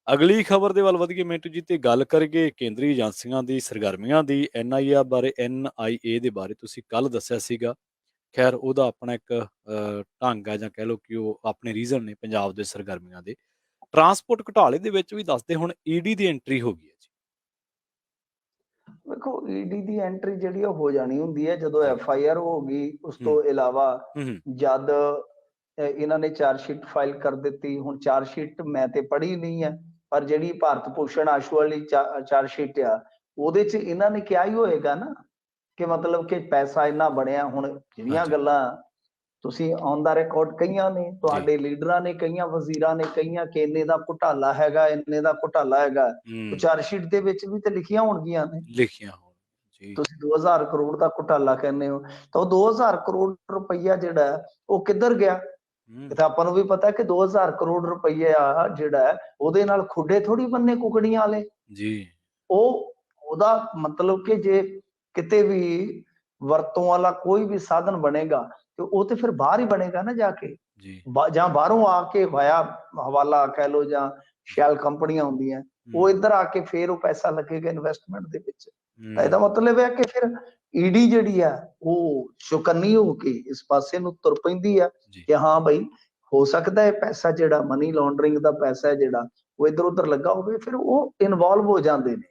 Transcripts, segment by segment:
ਅਗਲੀ ਖਬਰ ਦੇ ਵੱਲ ਵਧੀਏ ਮਿੰਟੂ ਜੀ, ਤੇ ਗੱਲ ਕਰੀਏ ਕੇਂਦਰੀ ਏਜੰਸੀਆਂ ਦੀ ਸਰਗਰਮੀਆਂ ਦੀ। NIA ਬਾਰੇ, NIA ਦੇ ਬਾਰੇ ਤੁਸੀਂ ਕੱਲ੍ਹ ਦੱਸਿਆ ਸੀਗਾ। ਖੈਰ ਉਹਦਾ ਆਪਣਾ ਇੱਕ ਢੰਗ ਹੈ, ਜਾਂ ਕਹਿ ਲਓ ਕਿ ਉਹ ਆਪਣੇ ਰੀਜ਼ਨ ਨੇ ਪੰਜਾਬ ਦੇ ਸਰਗਰਮੀਆਂ ਦੇ। ਟਰਾਂਸਪੋਰਟ ਘੁਟਾਲੇ ਦੇ ਵਿੱਚ ਵੀ ਦੱਸਦੇ ਹੁਣ ED ਦੀ ਐਂਟਰੀ ਹੋ ਗਈ ਹੈ ਜੀ। ਵੇਖੋ, ED ਦੀ ਐਂਟਰੀ ਜਿਹੜੀ ਹੋ ਜਾਣੀ ਹੁੰਦੀ ਹੈ ਜਦੋਂ FIR ਹੋ ਗਈ। ਉਸ ਤੋਂ ਇਲਾਵਾ ਜਦ ਇਹਨਾਂ ਨੇ ਚਾਰਜਸ਼ੀਟ ਫਾਈਲ ਕਰ ਦਿੱਤੀ। ਹੁਣ ਚਾਰਜਸ਼ੀਟ ਮੈਂ ਤੇ ਪੜ੍ਹੀ ਨਹੀਂ ਹੈ, ਪਰ ਜਿਹੜੀ ਭਾਰਤ ਭੂਸ਼ਣ ਆਸ਼ੂ ਵਾਲੀ ਚਾਰਜਸ਼ੀਟ ਆ, ਉਹਦੇ 'ਚ ਇਹਨਾਂ ਨੇ ਕਿਹਾ ਹੀ ਹੋਏਗਾ ਨਾ ਕਿ ਮਤਲਬ ਕਿ ਪੈਸਾ ਇੰਨਾ ਬਣਿਆ। ਹੁਣ ਜਿਹੜੀਆਂ ਗੱਲਾਂ ਤੁਸੀਂ ਔਨ ਦਾ ਰਿਕਾਰਡ ਕਈਆਂ ਨੇ, ਤੁਹਾਡੇ ਲੀਡਰਾਂ ਨੇ, ਕਈਆਂ ਵਜ਼ੀਰਾਂ ਨੇ ਕਈਆਂ ਕਿ ਇੰਨੇ ਦਾ ਘੁਟਾਲਾ ਹੈਗਾ, ਇੰਨੇ ਦਾ ਘੁਟਾਲਾ ਹੈਗਾ, ਚਾਰਜਸ਼ੀਟ ਦੇ ਵਿੱਚ ਵੀ ਤੇ ਲਿਖੀਆਂ ਹੋਣਗੀਆਂ ਨੇ। ਤੁਸੀਂ 2000 ਕਰੋੜ ਦਾ ਘੁਟਾਲਾ ਕਹਿੰਦੇ ਹੋ, ਤਾਂ ਉਹ 2000 ਕਰੋੜ ਰੁਪਈਆ ਜਿਹੜਾ ਉਹ ਕਿੱਧਰ ਗਿਆ? ਤੇ ਆਪਾਂ ਨੂੰ ਵੀ ਪਤਾ ਕਿ 2000 ਕਰੋੜ ਰੁਪਈਆ ਜਿਹੜਾ ਉਹਦੇ ਨਾਲ ਖੁੱਡੇ ਥੋੜੀ ਬੰਨੇ ਕੁਕੜੀਆਂ ਵਾਲੇ ਜੀ। ਉਹਦਾ ਮਤਲਬ ਕਿ ਜੇ ਕਿਤੇ ਵੀ ਵਰਤੋਂ ਵਾਲਾ ਕੋਈ ਵੀ ਸਾਧਨ ਬਣੇਗਾ ਤੇ ਉਹ ਤੇ ਫਿਰ ਬਾਹਰ ਹੀ ਬਣੇਗਾ ਨਾ ਜਾ ਕੇ, ਜਾਂ ਬਾਹਰੋਂ ਆ ਕੇ ਵਾਇਆ ਹਵਾਲਾ ਕਹਿ ਲਓ ਜਾਂ ਸ਼ੈਲ ਕੰਪਨੀਆਂ ਹੁੰਦੀਆਂ, ਉਹ ਇੱਧਰ ਆ ਕੇ ਫਿਰ ਉਹ ਪੈਸਾ ਲੱਗੇਗਾ ਇਨਵੈਸਟਮੈਂਟ ਦੇ ਵਿੱਚ। ਤਾਂ ਇਹਦਾ ਮਤਲਬ ਹੈ ਕਿ ਫਿਰ ED ਜਿਹੜੀ ਆ ਉਹ ਚੁਕੰਨੀ ਹੋ ਕੇ ਇਸ ਪਾਸੇ ਨੂੰ ਤੁਰ ਪੈਂਦੀ ਆ ਕਿ ਹਾਂ ਬਈ ਹੋ ਸਕਦਾ ਹੈ ਪੈਸਾ ਜਿਹੜਾ ਮਨੀ ਲਾਂਡਰਿੰਗ ਦਾ ਪੈਸਾ ਹੈ ਜਿਹੜਾ ਉਹ ਇੱਧਰ ਉੱਧਰ ਲੱਗਾ ਹੋਵੇ। ਫਿਰ ਉਹ ਇਨਵੋਲਵ ਹੋ ਜਾਂਦੇ ਨੇ।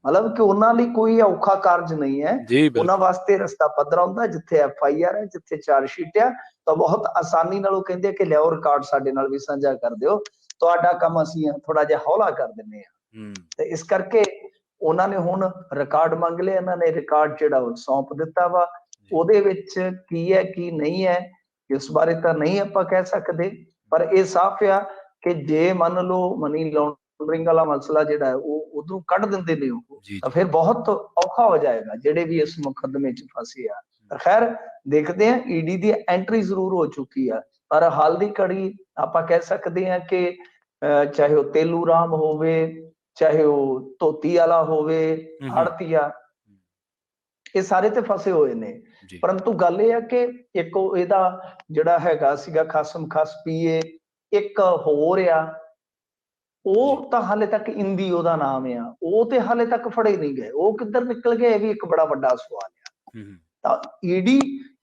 ਮਤਲਬ ਕਿ ਉਹਨਾਂ ਲਈ ਕੋਈ ਔਖਾ ਕਾਰਜ ਨਹੀਂ ਹੈ, ਉਹਨਾਂ ਵਾਸਤੇ ਰਸਤਾ ਪੱਧਰਾ ਹੁੰਦਾ। ਜਿੱਥੇ FIR ਹੈ, ਜਿੱਥੇ ਚਾਰਜਸ਼ੀਟ ਆ, ਤਾਂ ਬਹੁਤ ਆਸਾਨੀ ਨਾਲ ਉਹ ਕਹਿੰਦੇ ਕਿ ਲਿਆਓ ਰਿਕਾਰਡ ਸਾਡੇ ਨਾਲ ਵੀ ਸਾਂਝਾ ਕਰ ਦਿਓ, ਤੁਹਾਡਾ ਕੰਮ ਅਸੀਂ ਥੋੜਾ ਜਿਹਾ ਹੌਲਾ ਕਰ ਦਿੰਦੇ ਹਾਂ। ਤੇ ਇਸ ਕਰਕੇ ਉਹਨਾਂ ਨੇ ਹੁਣ ਰਿਕਾਰਡ ਮੰਗ ਲਿਆ। ਇਹਨਾਂ ਨੇ ਰਿਕਾਰਡ ਜਿਹੜਾ ਉਹ ਸੌਂਪ ਦਿੱਤਾ ਵਾ। ਉਹਦੇ ਵਿੱਚ ਕੀ ਹੈ ਕੀ ਨਹੀਂ ਹੈ ਇਸ ਬਾਰੇ ਤਾਂ ਨਹੀਂ ਆਪਾਂ ਕਹਿ ਸਕਦੇ, ਪਰ ਇਹ ਸਾਫ਼ ਆ ਕਿ ਜੇ ਮੰਨ ਲਓ ਮਨੀ ਲਾਂਡਰਿੰਗ ਵਾਲਾ ਮਸਲਾ ਜਿਹੜਾ ਹੈ ਉਹ ਉਧਰੋਂ ਕੱਢ ਦਿੰਦੇ ਨੇ ਉਹ, ਤਾਂ ਫਿਰ ਬਹੁਤ ਔਖਾ ਹੋ ਜਾਏਗਾ ਜਿਹੜੇ ਵੀ ਇਸ ਮੁਕੱਦਮੇ 'ਚ ਫਸੇ ਆ। ਪਰ ਖੈਰ ਦੇਖਦੇ ਹਾਂ, ED ਦੀ ਐਂਟਰੀ ਜ਼ਰੂਰ ਹੋ ਚੁੱਕੀ ਆ। ਪਰ ਹਾਲ ਦੀ ਘੜੀ ਆਪਾਂ ਕਹਿ ਸਕਦੇ ਹਾਂ ਕਿ ਚਾਹੇ ਉਹ ਤੇਲੂ ਰਾਮ ਹੋਵੇ, ਚਾਹੇ ਉਹ ਧੋਤੀ ਵਾਲਾ ਹੋਵੇ, ਆੜਤੀਆ, ਇਹ ਸਾਰੇ ਤੇ ਫਸੇ ਹੋਏ ਨੇ। ਪਰੰਤੂ ਗੱਲ ਇਹ ਆ ਕਿ ਇੱਕ ਇਹਦਾ ਜਿਹੜਾ ਹੈਗਾ ਸੀਗਾ ਖਸਮ ਖਸ PA, ਇੱਕ ਹੋਰ ਆ, ਉਹ ਤਾਂ ਹਾਲੇ ਤੱਕ ਇੰਦੀ ਉਹਦਾ ਨਾਮ ਆ, ਉਹ ਤੇ ਹਾਲੇ ਤੱਕ ਫੜੇ ਨਹੀਂ ਗਏ। ਉਹ ਕਿੱਧਰ ਨਿਕਲ ਗਏ, ਇਹ ਵੀ ਇੱਕ ਬੜਾ ਵੱਡਾ ਸਵਾਲ ਆ। ਤਾਂ ED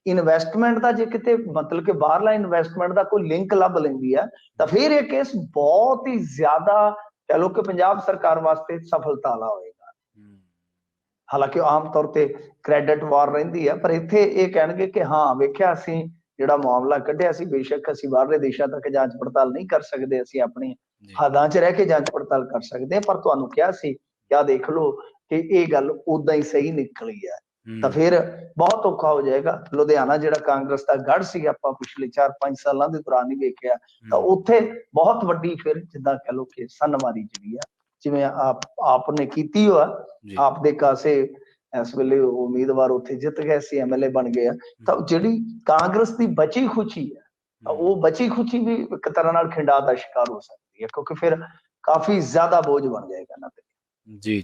ਇਨਵੈਸਟਮੈਂਟ ਦਾ ਜੇ ਕਿਤੇ ਮਤਲਬ ਕਿ ਬਾਹਰਲਾ ਇਨਵੈਸਟਮੈਂਟ ਦਾ ਕੋਈ ਲਿੰਕ ਲੱਭ ਲੈਂਦੀ ਆ, ਤਾਂ ਫਿਰ ਇਹ ਕੇਸ ਬਹੁਤ ਹੀ ਜ਼ਿਆਦਾ ਕਹਿ ਲਓ ਕਿ ਪੰਜਾਬ ਸਰਕਾਰ ਵਾਸਤੇ ਸਫਲਤਾ ਵਾਲਾ ਹੋਏਗਾ। ਹਾਲਾਂਕਿ ਆਮ ਤੌਰ ਤੇ ਕ੍ਰੈਡਿਟ ਵਾਰ ਰਹਿੰਦੀ ਆ, ਪਰ ਇੱਥੇ ਇਹ ਕਹਿਣਗੇ ਕਿ ਹਾਂ ਵੇਖਿਆ ਅਸੀਂ ਜਿਹੜਾ ਮਾਮਲਾ ਕੱਢਿਆ ਸੀ, ਬੇਸ਼ੱਕ ਅਸੀਂ ਬਾਹਰਲੇ ਦੇਸ਼ਾਂ ਤੱਕ ਜਾਂਚ ਪੜਤਾਲ ਨਹੀਂ ਕਰ ਸਕਦੇ, ਅਸੀਂ ਆਪਣੀ ਹੱਦਾਂ 'ਚ ਰਹਿ ਕੇ ਜਾਂਚ ਪੜਤਾਲ ਕਰ ਸਕਦੇ ਹਾਂ, ਪਰ ਤੁਹਾਨੂੰ ਕਿਹਾ ਸੀ ਕਿਆ ਦੇਖ ਲਓ ਕਿ ਇਹ ਗੱਲ ਓਦਾਂ ਹੀ ਸਹੀ ਨਿਕਲੀ ਹੈ। ਤਾਂ ਫਿਰ ਬਹੁਤ ਔਖਾ ਹੋ ਜਾਏਗਾ। ਲੁਧਿਆਣਾ ਜਿਹੜਾ ਕਾਂਗਰਸ ਦਾ ਗੜ੍ਹ ਸੀ, ਆਪਾਂ ਪਿਛਲੇ 4-5 ਸਾਲਾਂ ਦੇ ਦੌਰਾਨ ਹੀ ਵੇਖਿਆ, ਤਾਂ ਉੱਥੇ ਬਹੁਤ ਵੱਡੀ ਫਿਰ ਜਿੱਦਾਂ ਕਹਿ ਲਓ ਕਿ ਸਨਮਾਰੀ ਜਿਹੜੀ ਆ, ਜਿਵੇਂ ਆਪ ਨੇ ਕੀਤੀ ਹੋਆ, ਆਪ ਦੇ ਕਾਸੇ ਇਸ ਵੇਲੇ ਉਮੀਦਵਾਰ ਉੱਥੇ ਜਿੱਤ ਗਏ ਸੀ, MLA ਬਣ ਗਏ ਆ। ਤਾਂ ਜਿਹੜੀ ਕਾਂਗਰਸ ਦੀ ਬਚੀ ਖੁਚੀ ਹੈ, ਤਾਂ ਉਹ ਬਚੀ ਖੁਚੀ ਵੀ ਇੱਕ ਤਰ੍ਹਾਂ ਨਾਲ ਖਿੰਡਾ ਦਾ ਸ਼ਿਕਾਰ ਹੋ ਸਕਦੀ ਹੈ, ਕਿਉਂਕਿ ਫਿਰ ਕਾਫੀ ਜ਼ਿਆਦਾ ਬੋਝ ਬਣ ਜਾਏਗਾ ਨਾ। ਜੀ।